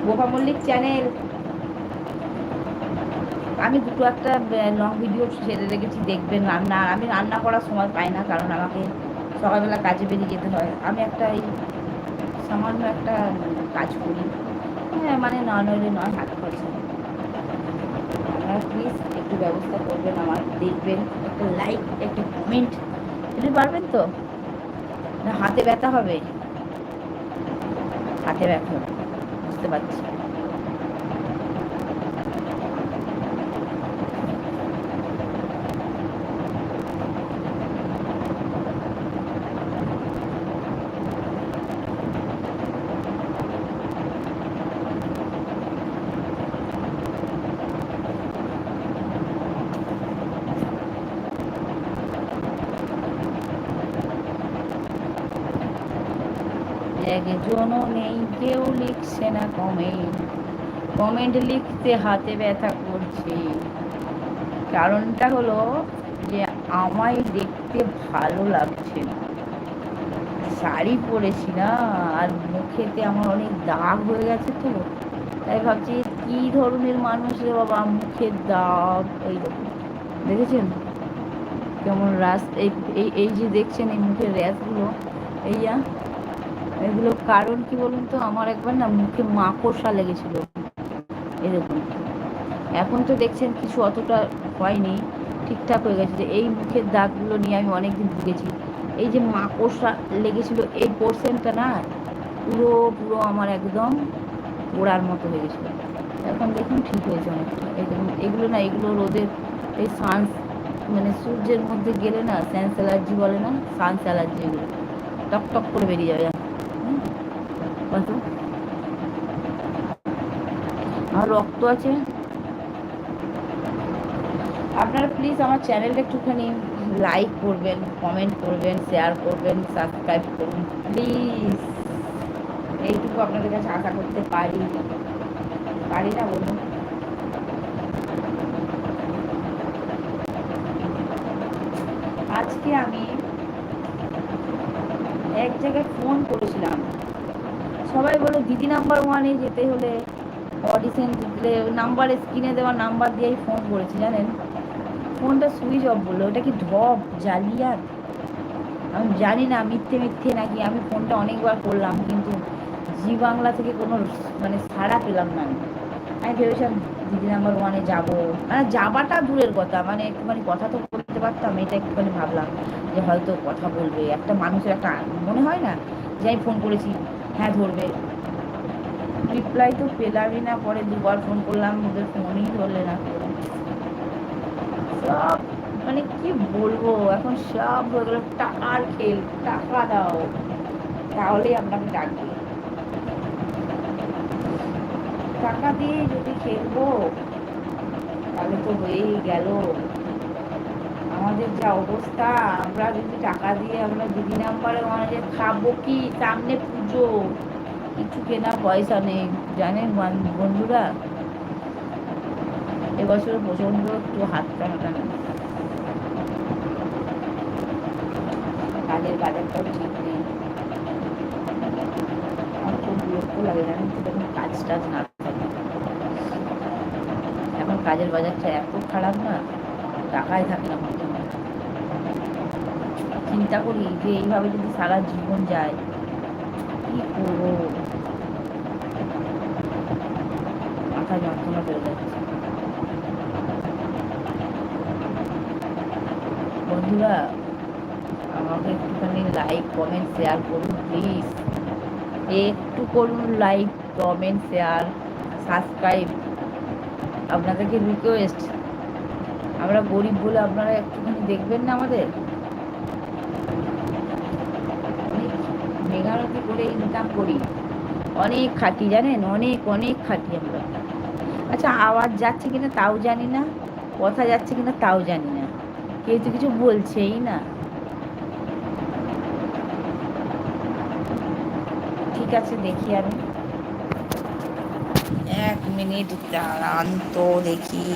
Gopa Mallick channel. আমি দুটো একটা লং ভিডিও ছেড়ে রেখেছি, দেখবেন। রান্না, আমি রান্না করার সময় পাই না, কারণ আমাকে সকালবেলা কাজে বেরিয়ে যেতে হয়। আমি একটা এই সামান্য একটা কাজ করি, হ্যাঁ, মানে নয় নইলে নয়, হাত খরচা। আপনারা প্লিজ একটু ব্যবস্থা করবেন, আমার দেখবেন, একটা লাইক, একটা কমেন্ট দিতে পারবেন তো? না হাতে ব্যথা হবে? হাতে ব্যথা হবে, বুঝতে পারছি। একজনও নেই, কেউ লিখছে না কমেন্ট। কমেন্ট লিখতে হাতে ব্যথা করছে। কারণটা হলো যে আমায় দেখতে ভালো লাগছে না। শাড়ি পরেছি না, আর মুখেতে আমার অনেক দাগ হয়ে গেছে তো, তাই ভাবছি কি ধরনের মানুষ রে বাবা, মুখের দাগ এইরকম। দেখেছেন কেমন রাস, এই এই এই যে দেখছেন এই মুখের র্যাশগুলো, এইয়া এগুলো কারণ কি বলুন তো? আমার একবার না মুখে মাকড়সা লেগেছিল এরকম। এখন তো দেখছেন কিছু অতটা হয়নি, ঠিকঠাক হয়ে গেছে। যে এই মুখের দাগগুলো নিয়ে আমি অনেকদিন ভুগেছি। এই যে মাকড়সা লেগেছিল এই পোর্শনটা না, পুরো পুরো আমার একদম পোড়ার মতো হয়ে গেছিলো। এখন দেখুন ঠিক হয়েছে অনেকটা। এই দেখুন এগুলো না, এগুলো রোদের এই সানস, মানে সূর্যের মধ্যে গেলে না স্যান্স অ্যালার্জি বলে না, সানস অ্যালার্জি, এগুলো টক টক করে বেরিয়ে যাবে। হুম, কত আমার রক্ত আছে। আপনারা প্লিজ আমার চ্যানেলটা একটুখানি লাইক করবেন, কমেন্ট করবেন, শেয়ার করবেন, সাবস্ক্রাইব করুন প্লিজ। এইটুকু আপনাদের কাছে আশা করতে পারি, পারি না বলুন? আজকে আমি এক জায়গায় ফোন করেছিলাম, সবাই বলে দিদি নাম্বার ওয়ানে যেতে হলে অডিশন দিতে নাম্বার, স্ক্রিনে দেওয়া নাম্বার দিয়েই ফোন করেছি, জানেন? ফোনটা সুইচ অফ বললো। ওটা কি ঢপ জালিয়াত? আমি জানি না মিথ্যে মিথ্যে নাকি। আমি ফোনটা অনেকবার করলাম, কিন্তু জি বাংলা থেকে কোনো মানে সাড়া পেলাম না। আমি ভেবেছিলাম দিদি নাম্বার ওয়ানে যাবো, মানে যাবাটা দূরের কথা, মানে একটুখানি কথা তো বলতে পারতাম, এটা একটুখানি ভাবলাম যে হয়তো কথা বলবে। একটা মানুষের একটা মনে হয় না যে আমি ফোন করেছি, হ্যাঁ ধরবে। রিপ্লাই তো পেলামই না, পরে দুবার ফোন করলাম, ওদের ফোনই ধরলে না। সব মানে কি বলবো, এখন সব হয়ে গেল টাকার খেল। টাকা দাও তাহলেই আপনাকে ডাকবে, টাকা দিয়ে যদি খেলবো তাহলে তো হয়েই গেল। আমাদের যা অবস্থা, আমরা যদি টাকা দিয়ে আমরা দিদি নাম্বারে মানে যে খাবো কি, সামনে পুজো, কিছু কেনা পয়সা নেই, জানেন বন্ধুরা। এবছর প্রচন্ড একটু হাত টানাটানি, কাজের বাজারটাও ঠিক নেই। আমার খুব বিরক্ত লাগে, জানেন তো, যখন কাজ টাজ না থাকে। এখন কাজের বাজারটা এত খারাপ না, টাকাই থাকে না মধ্যে। চিন্তা করি যে এইভাবে যদি সারা জীবন যায় কি করবো, মাথা যন্ত্রণা করে যাচ্ছে। বন্ধুরা আমাকে একটুখানি লাইক কমেন্ট শেয়ার করুন প্লিজ, একটু করুন লাইক কমেন্ট শেয়ার সাবস্ক্রাইব, আপনাদেরকে রিকোয়েস্ট। আমরা গরিব বলে আপনারা একটুখানি দেখবেন না আমাদের। অনেক মেঘারতি করে ইনকাম করি, অনেক খাটি, জানেন, অনেক অনেক খাটি আমরা। আচ্ছা আওয়াজ যাচ্ছে কিনা তাও জানি না, কথা যাচ্ছে কিনা তাও জানি না, কেউ তো কিছু বলছেই না। ঠিক আছে দেখি আমি, 1 মিনিট দাঁড়ান তো দেখি।